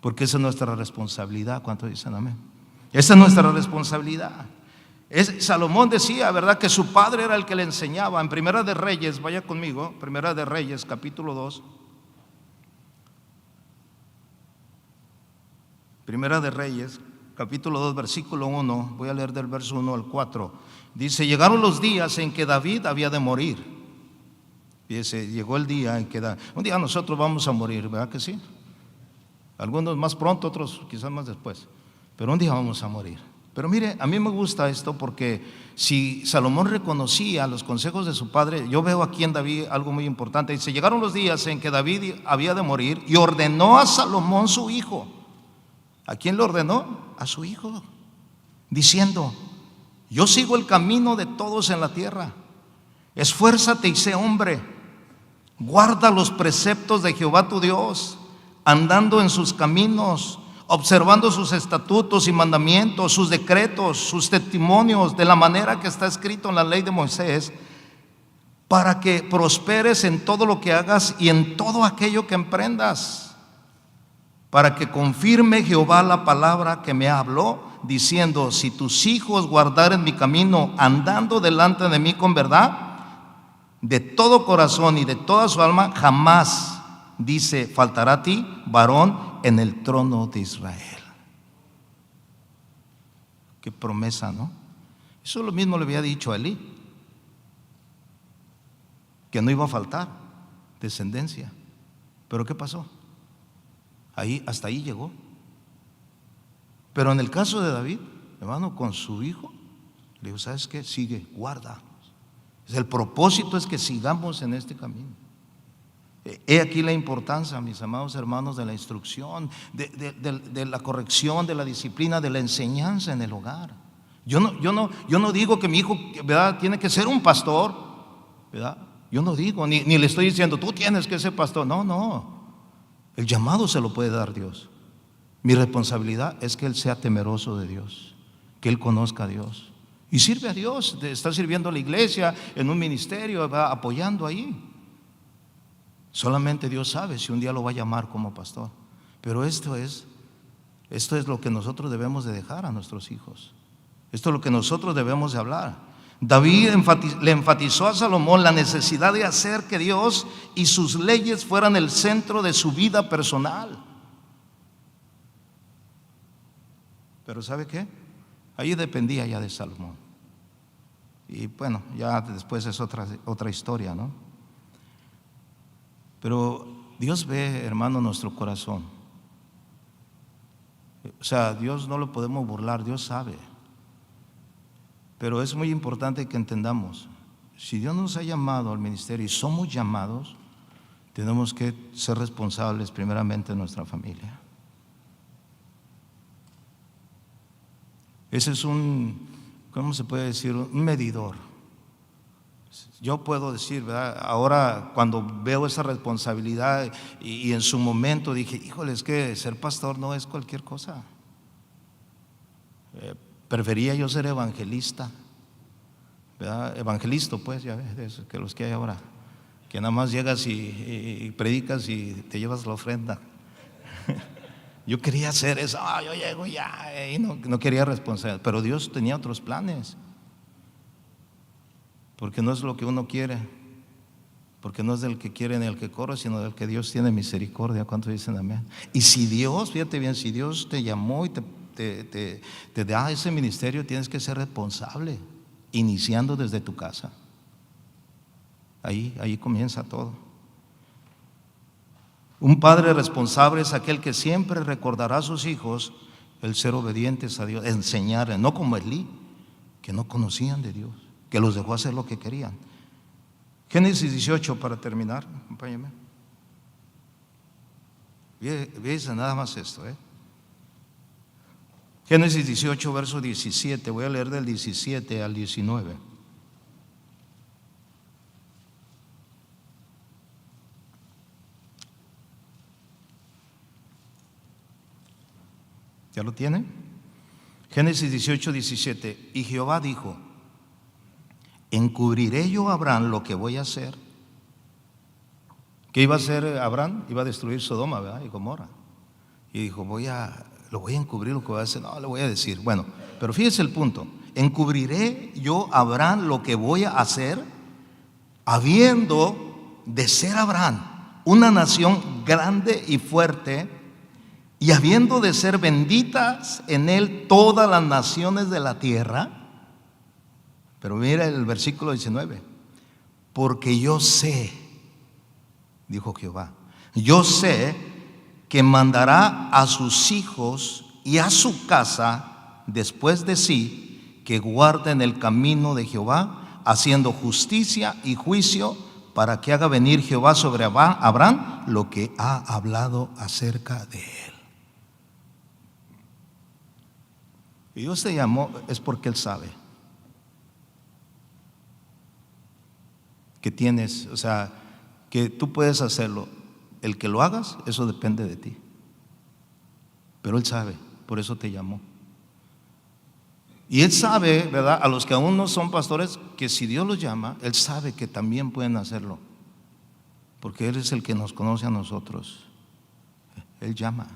Porque esa es nuestra responsabilidad. ¿Cuántos dicen amén? Esa es nuestra responsabilidad. Salomón decía, ¿verdad?, que su padre era el que le enseñaba. En Primera de Reyes, vaya conmigo, Primera de Reyes, capítulo 2. Primera de Reyes, capítulo 2, versículo 1. Voy a leer del verso 1 al 4. Dice: llegaron los días en que David había de morir. Fíjese, llegó el día en que un día nosotros vamos a morir, ¿verdad que sí? Algunos más pronto, otros quizás más después, pero un día vamos a morir. Pero mire, a mí me gusta esto porque si Salomón reconocía los consejos de su padre, yo veo aquí en David algo muy importante. Dice: llegaron los días en que David había de morir y ordenó a Salomón su hijo. ¿A quién le ordenó? A su hijo, diciendo: yo sigo el camino de todos en la tierra, esfuérzate y sé hombre, guarda los preceptos de Jehová tu Dios, andando en sus caminos, observando sus estatutos y mandamientos, sus decretos, sus testimonios, de la manera que está escrito en la ley de Moisés, para que prosperes en todo lo que hagas y en todo aquello que emprendas, para que confirme Jehová la palabra que me habló, diciendo: si tus hijos guardaren mi camino, andando delante de mí con verdad, de todo corazón y de toda su alma, jamás, dice, faltará a ti varón en el trono de Israel. Qué promesa, ¿no? Eso lo mismo le había dicho a Elí, que no iba a faltar descendencia. Pero ¿qué pasó? Hasta ahí llegó. Pero en el caso de David, hermano, con su hijo, le dijo: ¿sabes qué? Sigue, guarda. El propósito es que sigamos en este camino. He aquí la importancia, mis amados hermanos, de la instrucción, de la corrección, de la disciplina, de la enseñanza en el hogar. Yo no digo que mi hijo, ¿verdad?, tiene que ser un pastor, ¿verdad? Yo no digo, ni le estoy diciendo: tú tienes que ser pastor. No. El llamado se lo puede dar Dios. Mi responsabilidad es que él sea temeroso de Dios, que él conozca a Dios y sirve a Dios. Está sirviendo a la iglesia en un ministerio, va apoyando ahí. Solamente Dios sabe si un día lo va a llamar como pastor. Pero esto es lo que nosotros debemos de dejar a nuestros hijos. Esto es lo que nosotros debemos de hablar. David le enfatizó a Salomón la necesidad de hacer que Dios y sus leyes fueran el centro de su vida personal. Pero ¿sabe qué? Ahí dependía ya de Salomón. Y bueno, ya después es otra historia, ¿no? Pero Dios ve, hermano, nuestro corazón. O sea, Dios no lo podemos burlar, Dios sabe. Pero es muy importante que entendamos, si Dios nos ha llamado al ministerio y somos llamados, tenemos que ser responsables primeramente de nuestra familia. Ese es ¿cómo se puede decir? Un medidor. Yo puedo decir, ¿verdad? Ahora cuando veo esa responsabilidad y en su momento dije: híjole, es que ser pastor no es cualquier cosa. Prefería yo ser evangelista, ¿verdad? Evangelista, pues, ya ves, que los que hay ahora, que nada más llegas y predicas y te llevas la ofrenda. Yo quería hacer eso, yo llego ya, y no quería responsabilidad, pero Dios tenía otros planes, porque no es lo que uno quiere, porque no es del que quiere ni el que corre, sino del que Dios tiene misericordia. ¿Cuántos dicen amén? Y si Dios, fíjate bien, si Dios te llamó y te da ese ministerio, tienes que ser responsable, iniciando desde tu casa. Ahí comienza todo. Un padre responsable es aquel que siempre recordará a sus hijos el ser obedientes a Dios, enseñarles, no como Elí, que no conocían de Dios, que los dejó hacer lo que querían. Génesis 18, para terminar, acompáñame. Fíjense nada más esto, Génesis 18, verso 17, voy a leer del 17 al 19. ¿Ya lo tienen? Génesis 18, 17. Y Jehová dijo: ¿encubriré yo a Abraham lo que voy a hacer? ¿Qué iba a hacer Abraham? Iba a destruir Sodoma, ¿verdad? Y Gomorra. Y dijo: lo voy a encubrir lo que voy a hacer. No, le voy a decir. Bueno, pero fíjese el punto. ¿Encubriré yo a Abraham lo que voy a hacer? Habiendo de ser Abraham una nación grande y fuerte, y habiendo de ser benditas en él todas las naciones de la tierra. Pero mira el versículo 19. Porque yo sé, dijo Jehová, yo sé que mandará a sus hijos y a su casa después de sí, que guarden el camino de Jehová, haciendo justicia y juicio, para que haga venir Jehová sobre Abraham lo que ha hablado acerca de él. Y Dios te llamó es porque Él sabe que tienes, o sea, que tú puedes hacerlo. El que lo hagas, eso depende de ti. Pero Él sabe, por eso te llamó. Y Él sabe, ¿verdad? A los que aún no son pastores, que si Dios los llama, Él sabe que también pueden hacerlo. Porque Él es el que nos conoce a nosotros. Él llama.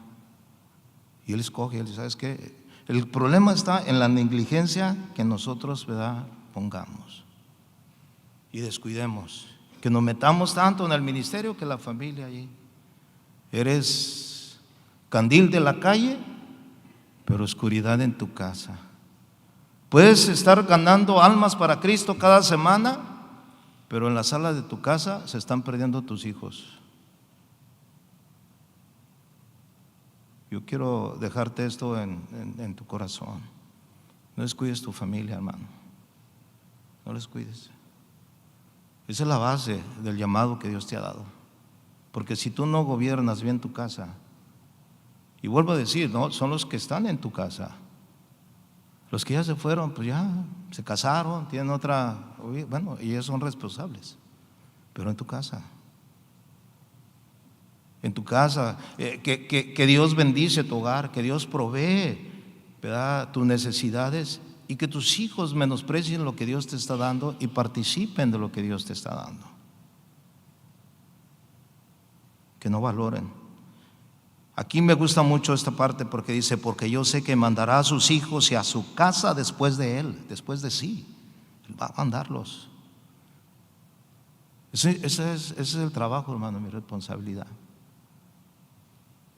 Y Él escoge. Él, ¿sabes qué? El problema está en la negligencia que nosotros, ¿verdad?, pongamos y descuidemos, que nos metamos tanto en el ministerio que la familia allí. Eres candil de la calle, pero oscuridad en tu casa. Puedes estar ganando almas para Cristo cada semana, pero en la sala de tu casa se están perdiendo tus hijos. Yo quiero dejarte esto en tu corazón. No descuides tu familia, hermano. No les cuides. Esa es la base del llamado que Dios te ha dado. Porque si tú no gobiernas bien tu casa, y vuelvo a decir, no, son los que están en tu casa. Los que ya se fueron, pues ya se casaron, tienen otra, bueno, y ellos son responsables. Pero en tu casa. En tu casa, que Dios bendice tu hogar, que Dios provee, ¿verdad?, tus necesidades, y que tus hijos menosprecien lo que Dios te está dando y participen de lo que Dios te está dando. Que no valoren. Aquí me gusta mucho esta parte porque dice: porque yo sé que mandará a sus hijos y a su casa después de él, después de sí. Él va a mandarlos. Ese es el trabajo, hermano, mi responsabilidad.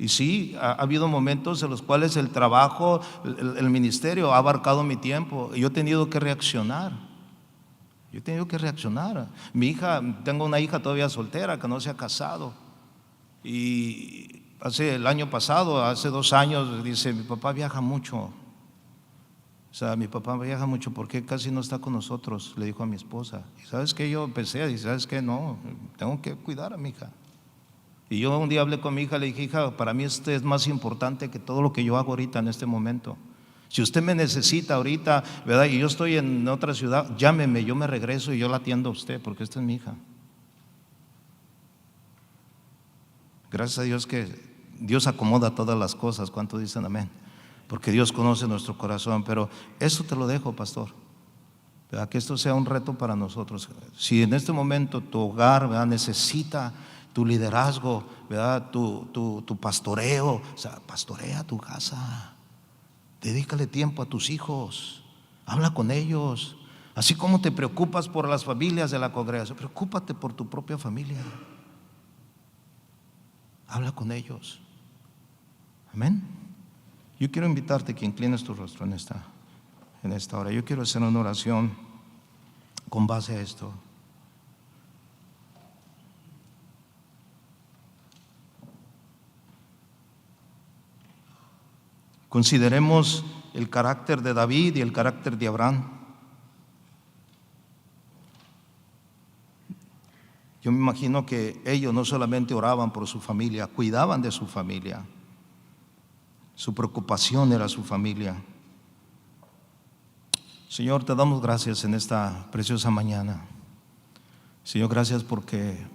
Y sí, ha habido momentos en los cuales el trabajo, el ministerio ha abarcado mi tiempo y yo he tenido que reaccionar. Mi hija, tengo una hija todavía soltera que no se ha casado. Y el año pasado, hace 2 años, dice: mi papá viaja mucho. O sea, mi papá viaja mucho porque casi no está con nosotros, le dijo a mi esposa. Y ¿sabes qué? Yo empecé a decir: ¿sabes qué? No, tengo que cuidar a mi hija. Y yo un día hablé con mi hija, le dije: hija, para mí usted es más importante que todo lo que yo hago ahorita en este momento. Si usted me necesita ahorita, ¿verdad?, y yo estoy en otra ciudad, llámeme, yo me regreso y yo la atiendo a usted, porque esta es mi hija. Gracias a Dios que Dios acomoda todas las cosas. ¿Cuántos dicen amén? Porque Dios conoce nuestro corazón. Pero eso te lo dejo, pastor, ¿verdad?, que esto sea un reto para nosotros. Si en este momento tu hogar, ¿verdad?, necesita tu liderazgo, ¿verdad?, tu pastoreo, o sea, pastorea tu casa, dedícale tiempo a tus hijos, habla con ellos. Así como te preocupas por las familias de la congregación, preocúpate por tu propia familia. Habla con ellos. Amén. Yo quiero invitarte que inclines tu rostro en esta hora. Yo quiero hacer una oración con base a esto. Consideremos el carácter de David y el carácter de Abraham. Yo me imagino que ellos no solamente oraban por su familia, cuidaban de su familia. Su preocupación era su familia. Señor, te damos gracias en esta preciosa mañana. Señor, gracias porque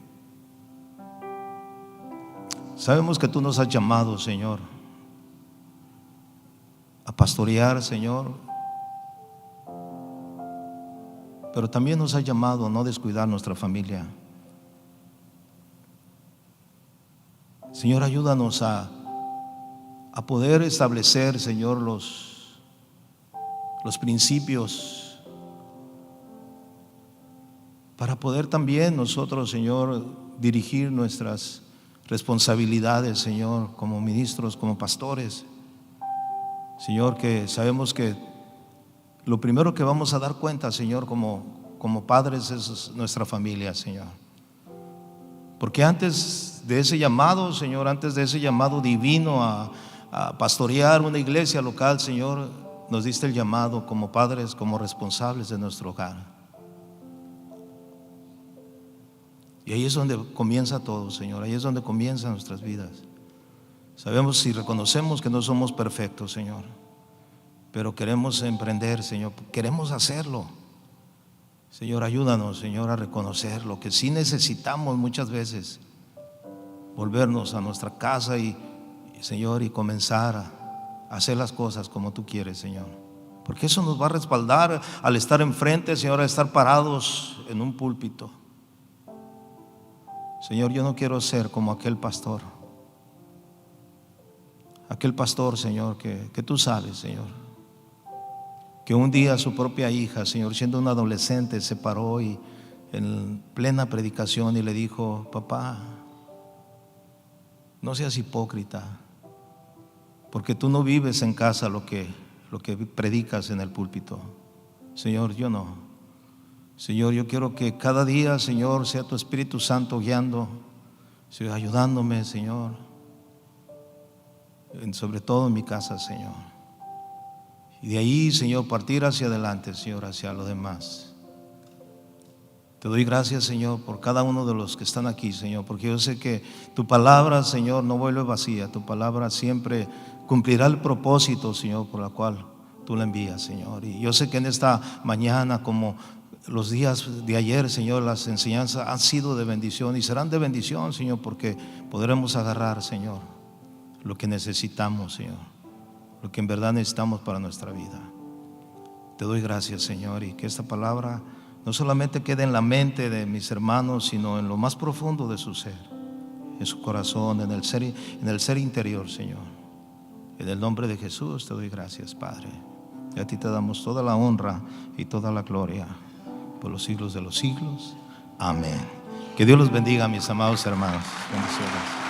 sabemos que tú nos has llamado, Señor, a pastorear, Señor, pero también nos has llamado a no descuidar nuestra familia. Señor, ayúdanos a poder establecer, Señor, los principios para poder también nosotros, Señor, dirigir nuestras responsabilidades, Señor, como ministros, como pastores. Señor, que sabemos que lo primero que vamos a dar cuenta, Señor, como padres es nuestra familia, Señor. Porque antes de ese llamado, Señor, antes de ese llamado divino a pastorear una iglesia local, Señor, nos diste el llamado como padres, como responsables de nuestro hogar. Y ahí es donde comienza todo, Señor. Ahí es donde comienzan nuestras vidas. Sabemos y reconocemos que no somos perfectos, Señor, pero queremos emprender, Señor. Queremos hacerlo. Señor, ayúdanos, Señor, a reconocer lo que sí necesitamos muchas veces. Volvernos a nuestra casa y Señor, y comenzar a hacer las cosas como tú quieres, Señor. Porque eso nos va a respaldar al estar enfrente, Señor, a estar parados en un púlpito. Señor, yo no quiero ser como aquel pastor, Señor, que tú sabes, Señor, que un día su propia hija, Señor, siendo una adolescente, se paró y en plena predicación y le dijo: papá, no seas hipócrita, porque tú no vives en casa lo que predicas en el púlpito. Señor, yo no. Señor, yo quiero que cada día, Señor, sea tu Espíritu Santo guiando, Señor, ayudándome, Señor, sobre todo en mi casa, Señor. Y de ahí, Señor, partir hacia adelante, Señor, hacia lo demás. Te doy gracias, Señor, por cada uno de los que están aquí, Señor, porque yo sé que tu palabra, Señor, no vuelve vacía. Tu palabra siempre cumplirá el propósito, Señor, por la cual tú la envías, Señor. Y yo sé que en esta mañana, como los días de ayer, Señor, las enseñanzas han sido de bendición y serán de bendición, Señor, porque podremos agarrar, Señor, lo que necesitamos, Señor, lo que en verdad necesitamos para nuestra vida. Te doy gracias, Señor, y que esta palabra no solamente quede en la mente de mis hermanos, sino en lo más profundo de su ser, en su corazón, en el ser interior, Señor. En el nombre de Jesús te doy gracias, Padre, y a ti te damos toda la honra y toda la gloria por los siglos de los siglos. Amén. Que Dios los bendiga, mis amados hermanos. Bendiciones.